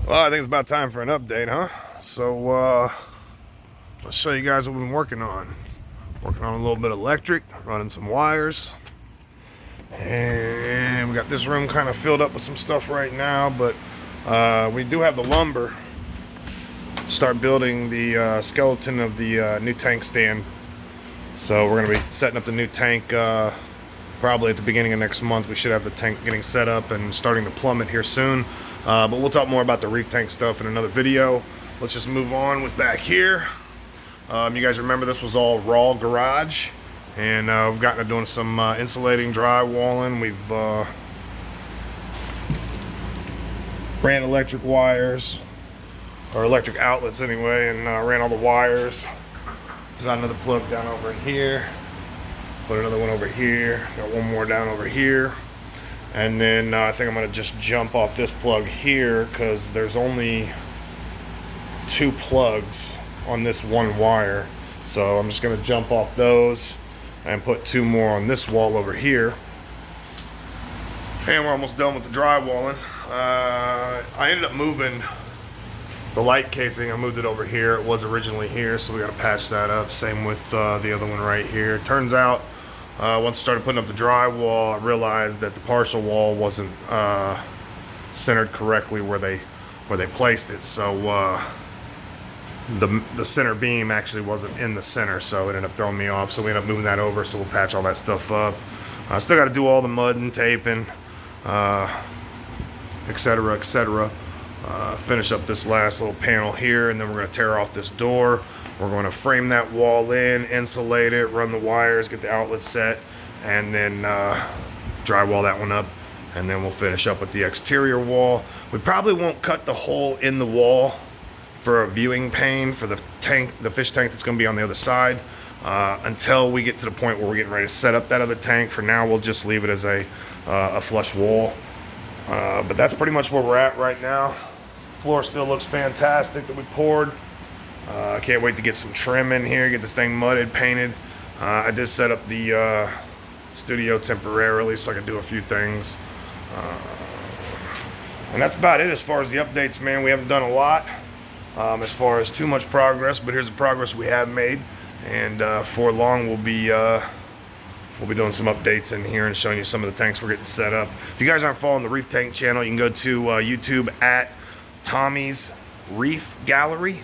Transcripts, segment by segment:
Well, I think it's about time for an update, huh? So, let's show you guys what we've been working on. Working on a little bit of electric, running some wires. And we got this room kind of filled up with some stuff right now, but we do have the lumber. Start building the skeleton of the new tank stand. So we're going to be setting up the new tank probably at the beginning of next month. We should have the tank getting set up and starting to plumb it here soon. But we'll talk more about the reef tank stuff in another video. Let's just move on with back here. You guys remember this was all raw garage, and we've gotten to doing some insulating, drywalling. We've ran electric wires, or electric outlets anyway, and ran all the wires. Got another plug down over here. Put another one over here. Got one more down over here. And then I think I'm going to just jump off this plug here because there's only 2 plugs on this one wire. So I'm just going to jump off those and put 2 more on this wall over here. And we're almost done with the drywalling. I ended up moving the light casing. I moved it over here. It was originally here, so we got to patch that up. Same with the other one right here. Turns out once I started putting up the drywall, I realized that the partial wall wasn't centered correctly where they placed it. So the center beam actually wasn't in the center, so it ended up throwing me off. So we ended up moving that over. So we'll patch all that stuff up. I still got to do all the mudding, taping, etc., etc. Finish up this last little panel here, and then we're going to tear off this door. We're going to frame that wall in, insulate it, run the wires, get the outlet set, and then drywall that one up, and then we'll finish up with the exterior wall. We probably won't cut the hole in the wall for a viewing pane for the tank, the fish tank that's going to be on the other side, until we get to the point where we're getting ready to set up that other tank. For now, we'll just leave it as a flush wall. But that's pretty much where we're at right now. Floor still looks fantastic that we poured. I can't wait to get some trim in here, get this thing mudded, painted. I did set up the studio temporarily so I could do a few things. And that's about it as far as the updates, man. We haven't done a lot as far as too much progress, but here's the progress we have made. And for long, we'll be doing some updates in here and showing you some of the tanks we're getting set up. If you guys aren't following the Reef Tank channel, you can go to YouTube at Tommy's Reef Gallery,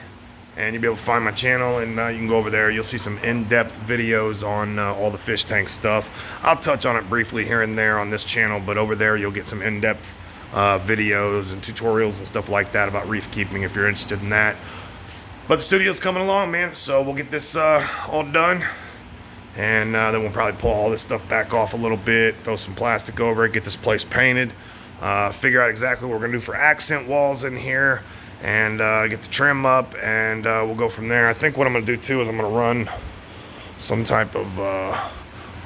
and you'll be able to find my channel, and you can go over there. You'll see some in-depth videos on all the fish tank stuff. I'll touch on it briefly here and there on this channel, but over there you'll get some in-depth videos and tutorials and stuff like that about reef keeping if you're interested in that. But the studio's coming along, man, so we'll get this all done. And then we'll probably pull all this stuff back off a little bit, throw some plastic over it, get this place painted, figure out exactly what we're going to do for accent walls in here, and get the trim up, and we'll go from there. I think what I'm going to do, too, is I'm going to run some type of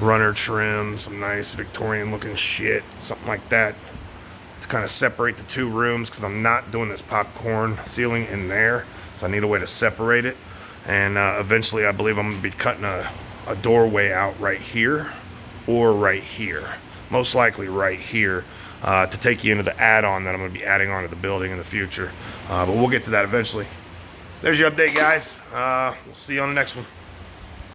runner trim, some nice Victorian-looking shit, something like that, to kind of separate the 2 rooms, because I'm not doing this popcorn ceiling in there, so I need a way to separate it. And eventually, I believe I'm going to be cutting a doorway out right here or right here, most likely right here, to take you into the add-on that I'm going to be adding onto the building in the future, but we'll get to that eventually. There's your update, guys. We'll see you on the next one.